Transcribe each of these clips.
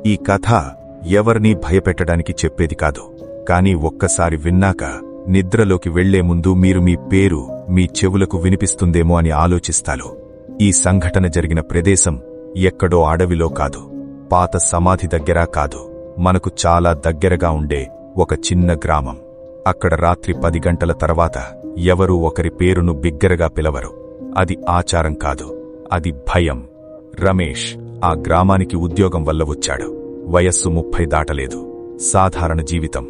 ఈ కథ ఎవరినీ భయపెట్టడానికి చెప్పేది కాదు, కాని ఒక్కసారి విన్నాక నిద్రలోకి వెళ్లే ముందు మీరు మీ పేరు మీ చెవులకు వినిపిస్తుందేమో అని ఆలోచిస్తారు. ఈ సంఘటన జరిగిన ప్రదేశం ఎక్కడో అడవిలో కాదు, పాత సమాధి దగ్గర కాదు, మనకు చాలా దగ్గరగా ఉండే ఒక చిన్న గ్రామం. అక్కడ రాత్రి 10 గంటల తర్వాత ఎవరూ ఒకరి పేరును బిగ్గరగా పిలవరు. అది ఆచారం కాదు, అది భయం. రమేష్ ఆ గ్రామానికి ఉద్యోగం వల్ల వచ్చాడు. వయస్సు 30 దాటలేదు. సాధారణ జీవితం,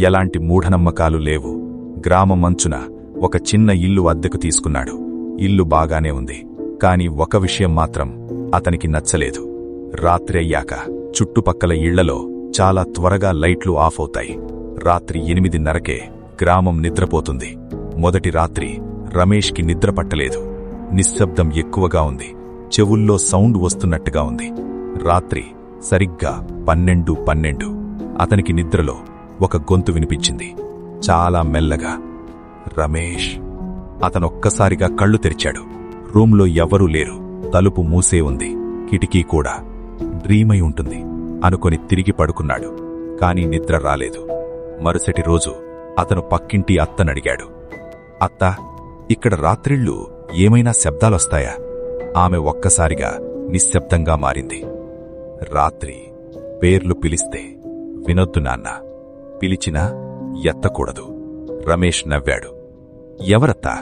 ఎలాంటి మూఢనమ్మకాలు లేవు. గ్రామం అంచున ఒక చిన్న ఇల్లు అద్దెకు తీసుకున్నాడు. ఇల్లు బాగానే ఉంది, కాని ఒక విషయం మాత్రం అతనికి నచ్చలేదు. రాత్రి అయ్యాక చుట్టుపక్కల ఇళ్లలో చాలా త్వరగా లైట్లు ఆఫ్ అవుతాయి. రాత్రి 8:30కే గ్రామం నిద్రపోతుంది. మొదటి రాత్రి రమేష్కి నిద్ర పట్టలేదు. నిశ్శబ్దం ఎక్కువగా ఉంది, చెవుల్లో సౌండ్ వస్తున్నట్టుగా ఉంది. రాత్రి సరిగ్గా 12:12 అతనికి నిద్రలో ఒక గొంతు వినిపించింది, చాలా మెల్లగా. రమేష్! అతనొక్కసారిగా కళ్ళు తెరిచాడు. రూంలో ఎవరూ లేరు, తలుపు మూసే ఉంది, కిటికీ కూడా. డ్రీమై ఉంటుంది అనుకొని తిరిగి పడుకున్నాడు. కాని నిద్ర రాలేదు. మరుసటి రోజు అతను పక్కింటి అత్తనడిగాడు, అత్తా, ఇక్కడ రాత్రిళ్ళు ఏమైనా శబ్దాలొస్తాయా? ఆమె ఒక్కసారిగా నిశ్శబ్దంగా మారింది. రాత్రి పేర్లు పిలిస్తే వినొద్దు నాన్న, పిలిచినా ఎత్తకూడదు. రమేష్ నవ్వాడు. ఎవరత్తా?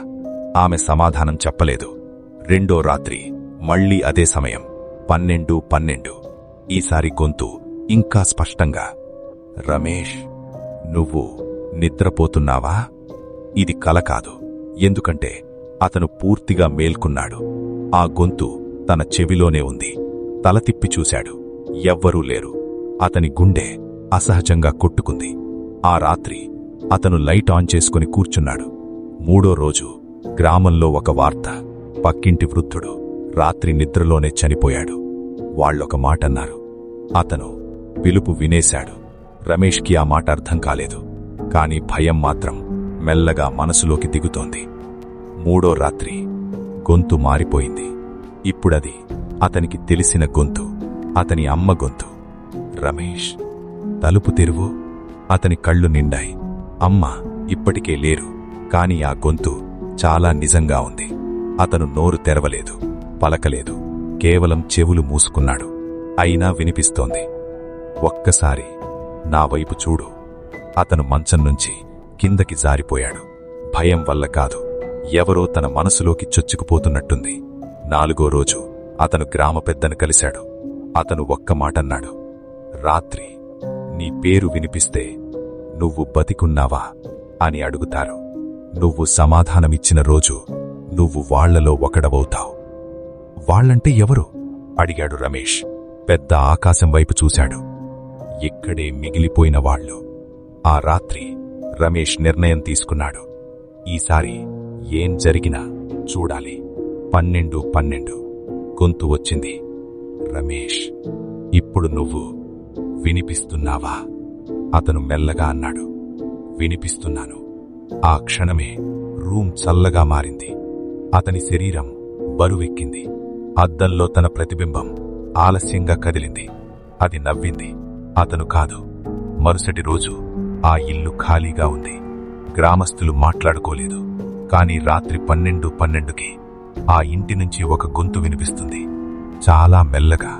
ఆమె సమాధానం చెప్పలేదు. రెండో రాత్రి మళ్లీ అదే సమయం, 12:12. ఈసారి గొంతు ఇంకా స్పష్టంగా, రమేష్, నువ్వు నిద్రపోతున్నావా? ఇది కల కాదు, ఎందుకంటే అతను పూర్తిగా మేల్కొన్నాడు. ఆ గొంతు తన చెవిలోనే ఉంది. తల తిప్పి చూశాడు. ఎవ్వరూ లేరు. అతని గుండె అసహజంగా కొట్టుకుంది. ఆ రాత్రి అతను లైట్ ఆన్ చేసుకుని కూర్చున్నాడు. మూడో రోజు గ్రామంలో ఒక వార్త, పక్కింటి వృద్ధుడు రాత్రి నిద్రలోనే చనిపోయాడు. వాళ్ళొక మాటన్నారు. అతను పిలుపు వినేశాడు. రమేష్కి ఆ మాట అర్థం కాలేదు, కాని భయం మాత్రం మెల్లగా మనసులోకి దిగుతోంది. మూడో రాత్రి గొంతు మారిపోయింది. ఇప్పుడది అతనికి తెలిసిన గొంతు, అతని అమ్మ గొంతు. రమేష్, తలుపు తెరువు. అతని కళ్ళు నిండాయి. అమ్మ ఇప్పటికే లేరు, కాని ఆ గొంతు చాలా నిజంగా ఉంది. అతను నోరు తెరవలేదు, పలకలేదు, కేవలం చెవులు మూసుకున్నాడు. అయినా వినిపిస్తోంది, ఒక్కసారి నా వైపు చూడు. అతను మంచం నుంచి కిందకి జారిపోయాడు. భయం వల్ల కాదు, ఎవరో తన మనసులోకి చొచ్చుకుపోతున్నట్టుంది. 4వ రోజు అతను గ్రామ పెద్దను కలిశాడు. అతను ఒక్క మాటన్నాడు, రాత్రి నీ పేరు వినిపిస్తే నువ్వు బతికున్నావా అని అడుగుతారు. నువ్వు సమాధానమిచ్చిన రోజు నువ్వు వాళ్లలో ఒకడవవుతావు. వాళ్లంటే ఎవరు? అడిగాడు రమేష్. పెద్ద ఆకాశం వైపు చూశాడు. ఇక్కడే మిగిలిపోయిన వాళ్ళు. ఆ రాత్రి రమేష్ నిర్ణయం తీసుకున్నాడు. ఈసారి ఏం జరిగినా చూడాలి. 12:12 గొంతు వచ్చింది. రమేష్, ఇప్పుడు నువ్వు వినిపిస్తున్నావా? అతను మెల్లగా అన్నాడు, వినిపిస్తున్నాను. ఆ క్షణమే రూమ్ చల్లగా మారింది. అతని శరీరం బరువెక్కింది. అద్దంలో తన ప్రతిబింబం ఆలస్యంగా కదిలింది. అది నవ్వింది. అతను కాదు. మరుసటి రోజు ఆ ఇల్లు ఖాళీగా ఉంది. గ్రామస్తులు మాట్లాడుకోలేదు. కాని రాత్రి 12:12కి ఆ ఇంటి నుంచి ఒక గొంతు వినిపిస్తుంది, చాలా మెల్లగా.